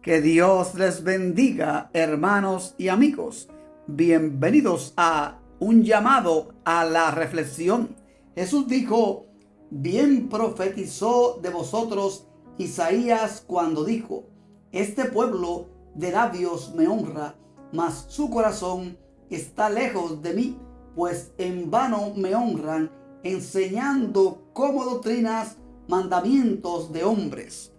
Que Dios les bendiga, hermanos y amigos. Bienvenidos a un llamado a la reflexión. Jesús dijo: bien profetizó de vosotros Isaías cuando dijo: este pueblo de labios me honra, mas su corazón está lejos de mí, pues en vano me honran, enseñando como doctrinas mandamientos de hombres.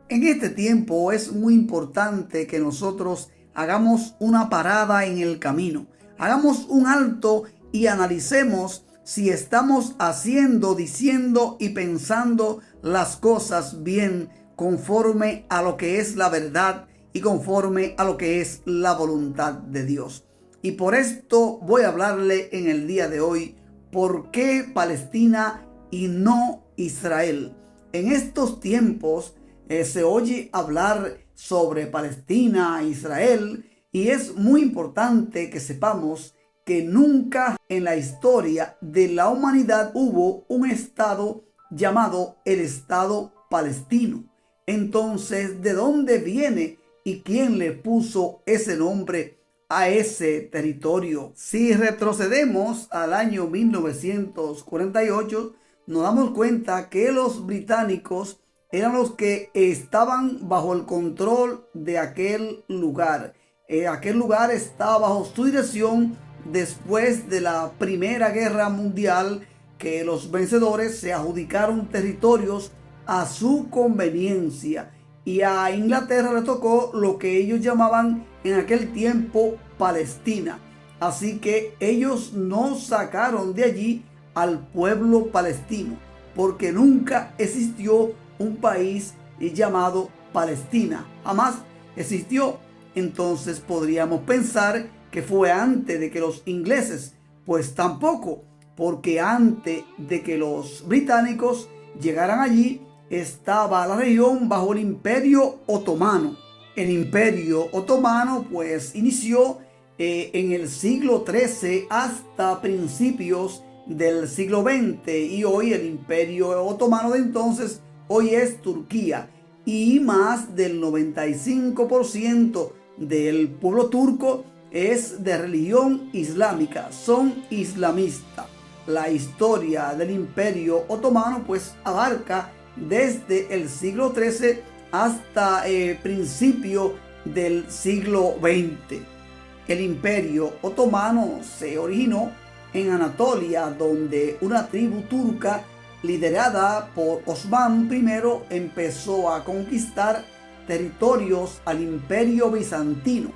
En este tiempo es muy importante que nosotros hagamos una parada en el camino, hagamos un alto y analicemos si estamos haciendo, diciendo y pensando las cosas bien conforme a lo que es la verdad y conforme a lo que es la voluntad de Dios. Y por esto voy a hablarle en el día de hoy: ¿por qué Palestina y no Israel? En estos tiempos se oye hablar sobre Palestina e Israel, y es muy importante que sepamos que nunca en la historia de la humanidad hubo un estado llamado el Estado palestino. Entonces, ¿de dónde viene y quién le puso ese nombre a ese territorio? Si retrocedemos al año 1948, nos damos cuenta que los británicos eran los que estaban bajo el control de aquel lugar. Aquel lugar estaba bajo su dirección después de la Primera Guerra Mundial, que los vencedores se adjudicaron territorios a su conveniencia, y a Inglaterra le tocó lo que ellos llamaban en aquel tiempo Palestina. Así que ellos no sacaron de allí al pueblo palestino, porque nunca existió un país llamado Palestina, jamás existió. Entonces podríamos pensar que fue antes de que los ingleses, pues tampoco, porque antes de que los británicos llegaran allí estaba la región bajo el Imperio Otomano. El Imperio Otomano pues inició en el siglo XIII hasta principios del siglo XX, y hoy el Imperio Otomano de entonces hoy es Turquía, y más del 95% del pueblo turco es de religión islámica, son islamistas. La historia del Imperio Otomano pues abarca desde el siglo XIII hasta principio del siglo XX. El Imperio Otomano se originó en Anatolia, donde una tribu turca liderada por Osman I empezó a conquistar territorios al Imperio Bizantino.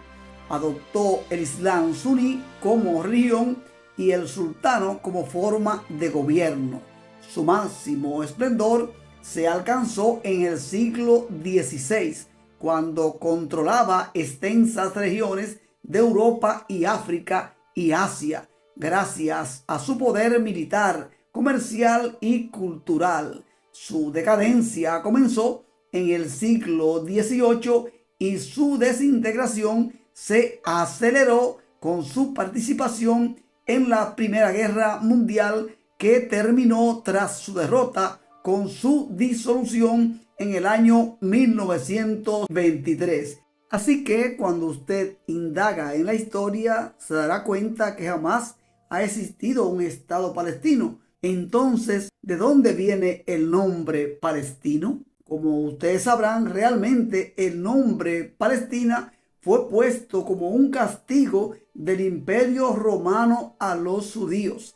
Adoptó el Islam suní como religión y el sultano como forma de gobierno. Su máximo esplendor se alcanzó en el siglo XVI, cuando controlaba extensas regiones de Europa y África y Asia, gracias a su poder militar, comercial y cultural. Su decadencia comenzó en el siglo XVIII y su desintegración se aceleró con su participación en la Primera Guerra Mundial, que terminó tras su derrota con su disolución en el año 1923. Así que cuando usted indaga en la historia, se dará cuenta que jamás ha existido un Estado palestino. Entonces, ¿de dónde viene el nombre palestino? Como ustedes sabrán, realmente el nombre Palestina fue puesto como un castigo del Imperio Romano a los judíos.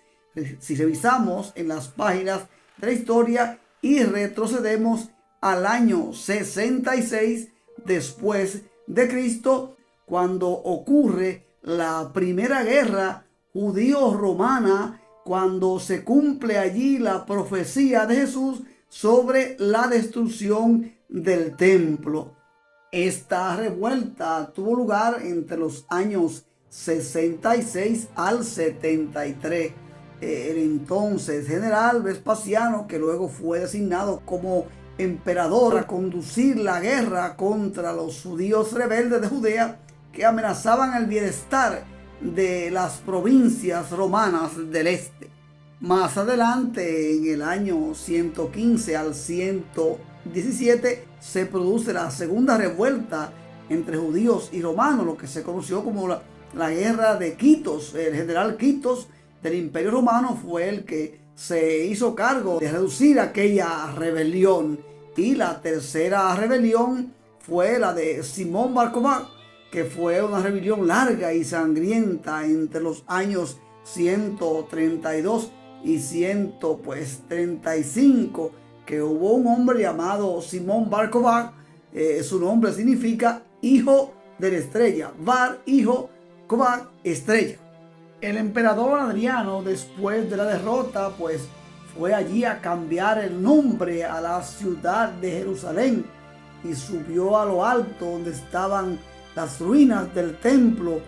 Si revisamos en las páginas de la historia y retrocedemos al año 66 después de Cristo, cuando ocurre la Primera Guerra judío-romana, cuando se cumple allí la profecía de Jesús sobre la destrucción del templo. Esta revuelta tuvo lugar entre los años 66 al 73. El entonces general Vespasiano, que luego fue designado como emperador a conducir la guerra contra los judíos rebeldes de Judea, que amenazaban el bienestar de las provincias romanas del este. Más adelante, en el año 115 al 117, se produce la segunda revuelta entre judíos y romanos, lo que se conoció como la guerra de Quitos. El general Quitos del Imperio Romano fue el que se hizo cargo de reducir aquella rebelión. Y la tercera rebelión fue la de Simón Bar Kokhba, que fue una rebelión larga y sangrienta entre los años 132 y 135, que hubo un hombre llamado Simón Bar Kokhba. Su nombre significa hijo de la estrella. Bar, hijo, Kokhba, estrella. El emperador Adriano, después de la derrota, pues fue allí a cambiar el nombre a la ciudad de Jerusalén y subió a lo alto donde estaban las ruinas del templo,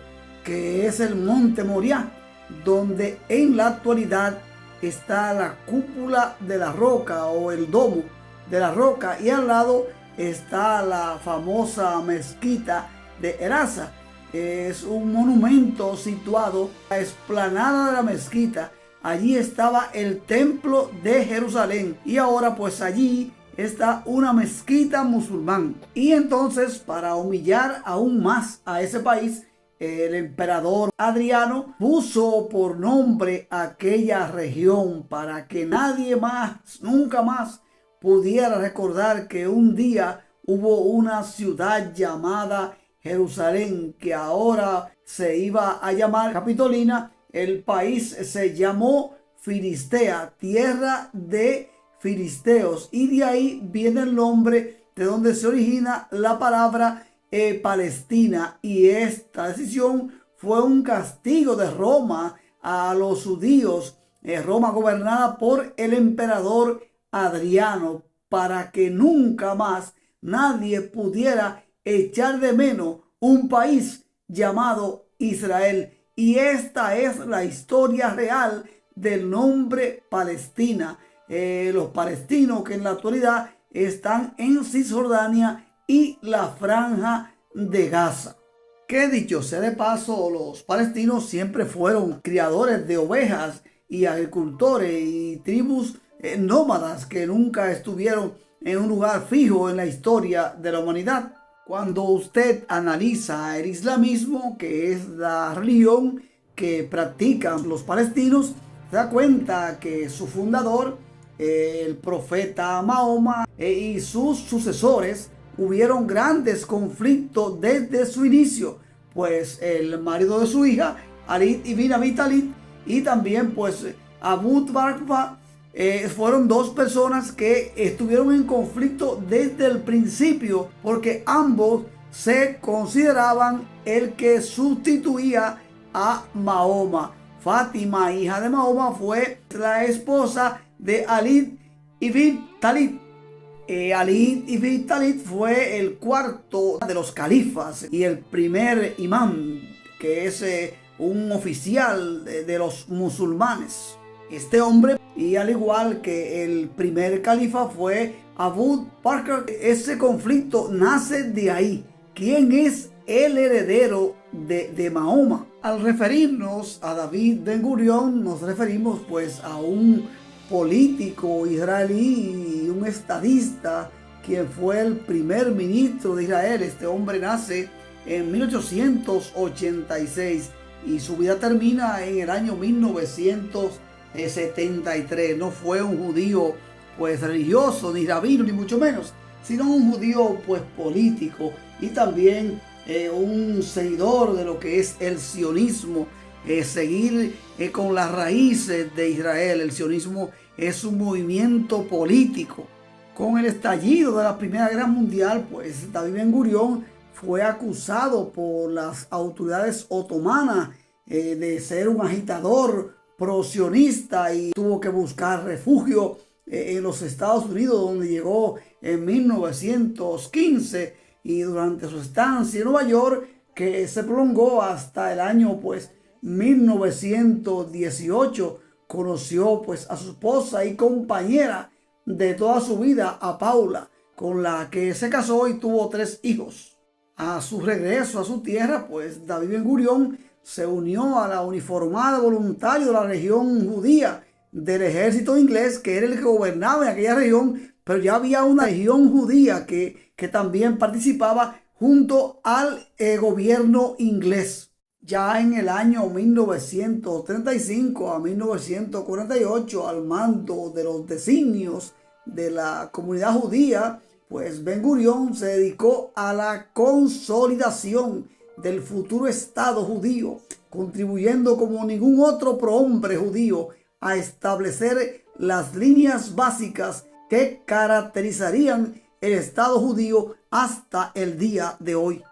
que es el monte Moriah, donde en la actualidad está la cúpula de la roca o el domo de la roca, y al lado está la famosa mezquita de Eraza. Es un monumento situado en la explanada de la mezquita. Allí estaba el templo de Jerusalén y ahora pues allí está una mezquita musulmán. Y entonces, para humillar aún más a ese país, el emperador Adriano puso por nombre aquella región para que nadie más, nunca más, pudiera recordar que un día hubo una ciudad llamada Jerusalén, que ahora se iba a llamar Capitolina. El país se llamó Filistea, tierra de filisteos, y de ahí viene el nombre de donde se origina la palabra Palestina. Y esta decisión fue un castigo de Roma a los judíos, Roma gobernada por el emperador Adriano, para que nunca más nadie pudiera echar de menos un país llamado Israel. Y esta es la historia real del nombre Palestina. Los palestinos que en la actualidad están en Cisjordania y la Franja de Gaza. Que dicho sea de paso, los palestinos siempre fueron criadores de ovejas y agricultores y tribus nómadas que nunca estuvieron en un lugar fijo en la historia de la humanidad. Cuando usted analiza el islamismo, que es la religión que practican los palestinos, se da cuenta que su fundador, el profeta Mahoma, y sus sucesores hubieron grandes conflictos desde su inicio, pues el marido de su hija, Ali ibn Abi Talib, y también pues Abu Bakr, fueron dos personas que estuvieron en conflicto desde el principio, porque ambos se consideraban el que sustituía a Mahoma. Fátima, hija de Mahoma, fue la esposa de Ali ibn Talib. Ali ibn Talib fue el cuarto de los califas y el primer imán, que es un oficial de los musulmanes. Este hombre, y al igual que el primer califa, fue Abu Bakr. Ese conflicto nace de ahí. ¿Quién es el heredero de Mahoma? Al referirnos a David Ben Gurión, nos referimos pues a un político israelí y un estadista, quien fue el primer ministro de Israel. Este hombre nace en 1886 y su vida termina en el año 1973. No fue un judío pues religioso, ni rabino, ni mucho menos, sino un judío pues político y también un seguidor de lo que es el sionismo, seguir con las raíces de Israel. El sionismo es un movimiento político. Con el estallido de la Primera Guerra Mundial, pues David Ben Gurión fue acusado por las autoridades otomanas de ser un agitador pro-sionista y tuvo que buscar refugio en los Estados Unidos, donde llegó en 1915, y durante su estancia en Nueva York, que se prolongó hasta el año 1918, conoció pues a su esposa y compañera de toda su vida, a Paula, con la que se casó y tuvo 3 hijos. A su regreso a su tierra, pues David Ben Gurión se unió a la uniformada voluntaria de la región judía del ejército inglés, que era el que gobernaba en aquella región, pero ya había una región judía que también participaba junto al gobierno inglés. Ya en el año 1935 a 1948, al mando de los designios de la comunidad judía, pues Ben-Gurión se dedicó a la consolidación del futuro Estado judío, contribuyendo como ningún otro prohombre judío a establecer las líneas básicas que caracterizarían el Estado judío hasta el día de hoy.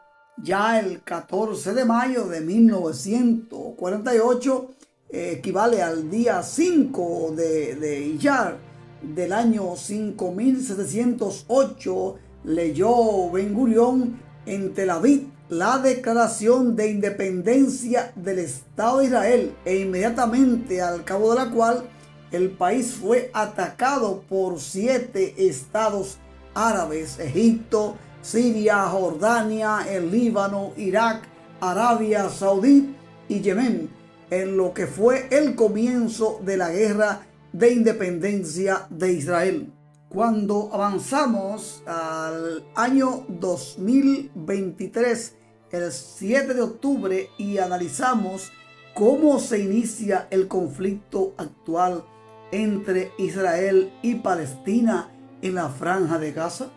Ya el 14 de mayo de 1948 equivale al día 5 de Iyar del año 5708, leyó Ben-Gurión en Tel Aviv la declaración de independencia del Estado de Israel, e inmediatamente al cabo de la cual el país fue atacado por 7 estados árabes: Egipto, Siria, Jordania, el Líbano, Irak, Arabia Saudí y Yemen, en lo que fue el comienzo de la guerra de independencia de Israel. Cuando avanzamos al año 2023, el 7 de octubre, y analizamos cómo se inicia el conflicto actual entre Israel y Palestina en la Franja de Gaza,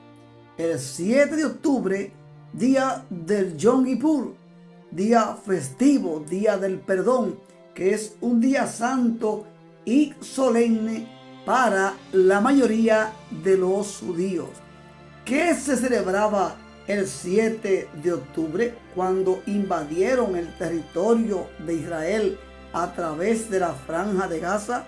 el 7 de octubre, día del Yom Kippur, día festivo, día del perdón, que es un día santo y solemne para la mayoría de los judíos. ¿Qué se celebraba el 7 de octubre? Cuando invadieron el territorio de Israel a través de la Franja de Gaza,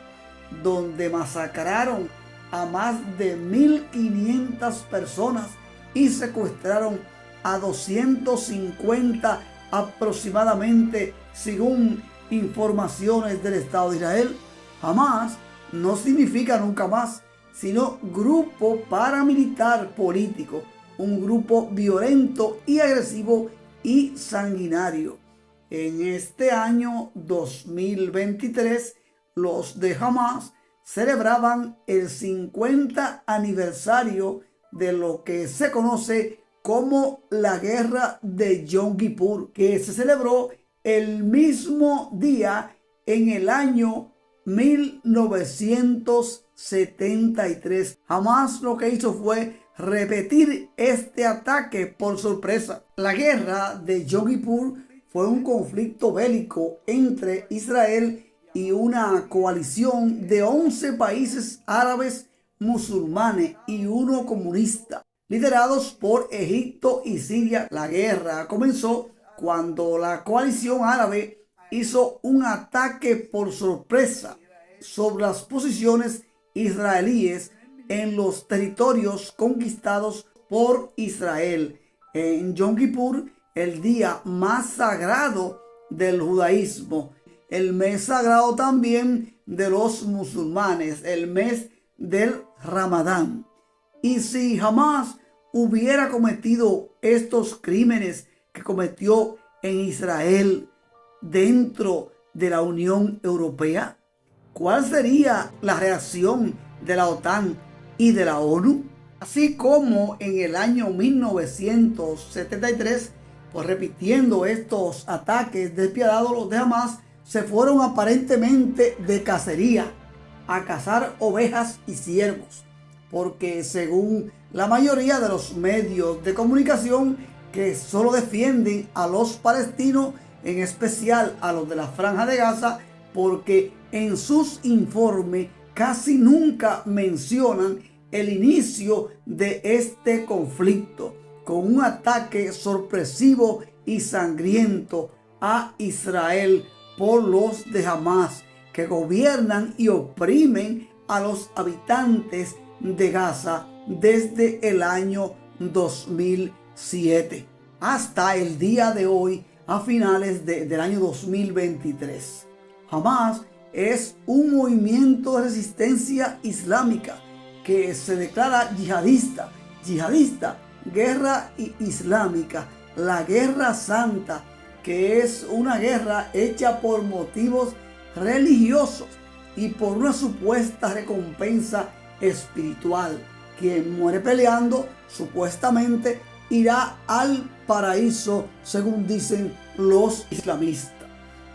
donde masacraron a más de 1.500 personas y secuestraron a 250 aproximadamente, según informaciones del Estado de Israel. Jamás no significa nunca más, sino grupo paramilitar político, un grupo violento y agresivo y sanguinario. En este año 2023, los de Hamas celebraban el 50 aniversario de lo que se conoce como la guerra de Yom Kippur, que se celebró el mismo día en el año 1973. Hamas lo que hizo fue repetir este ataque por sorpresa. La guerra de Yom Kippur fue un conflicto bélico entre Israel y una coalición de 11 países árabes musulmanes y uno comunista, liderados por Egipto y Siria. La guerra comenzó cuando la coalición árabe hizo un ataque por sorpresa sobre las posiciones israelíes en los territorios conquistados por Israel. En Yom Kippur, el día más sagrado del judaísmo, el mes sagrado también de los musulmanes, el mes del Ramadán. Y si Hamas hubiera cometido estos crímenes que cometió en Israel dentro de la Unión Europea, ¿cuál sería la reacción de la OTAN y de la ONU? Así como en el año 1973, pues repitiendo estos ataques despiadados, los de Hamas se fueron aparentemente de cacería a cazar ovejas y ciervos, porque según la mayoría de los medios de comunicación que solo defienden a los palestinos, en especial a los de la Franja de Gaza, porque en sus informes casi nunca mencionan el inicio de este conflicto, con un ataque sorpresivo y sangriento a Israel por los de Hamas, que gobiernan y oprimen a los habitantes de Gaza desde el año 2007 hasta el día de hoy, a finales del año 2023. Hamas es un movimiento de resistencia islámica que se declara yihadista, guerra islámica, la guerra santa, que es una guerra hecha por motivos religiosos y por una supuesta recompensa espiritual. Quien muere peleando supuestamente irá al paraíso, según dicen los islamistas.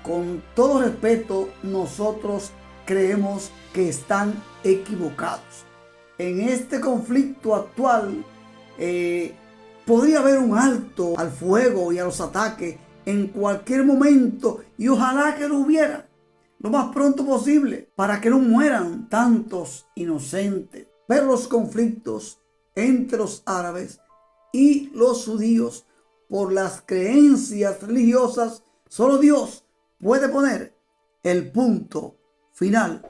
Con todo respeto, nosotros creemos que están equivocados. En este conflicto actual podría haber un alto al fuego y a los ataques en cualquier momento, y ojalá que lo hubiera lo más pronto posible para que no mueran tantos inocentes. Pero los conflictos entre los árabes y los judíos por las creencias religiosas, solo Dios puede poner el punto final.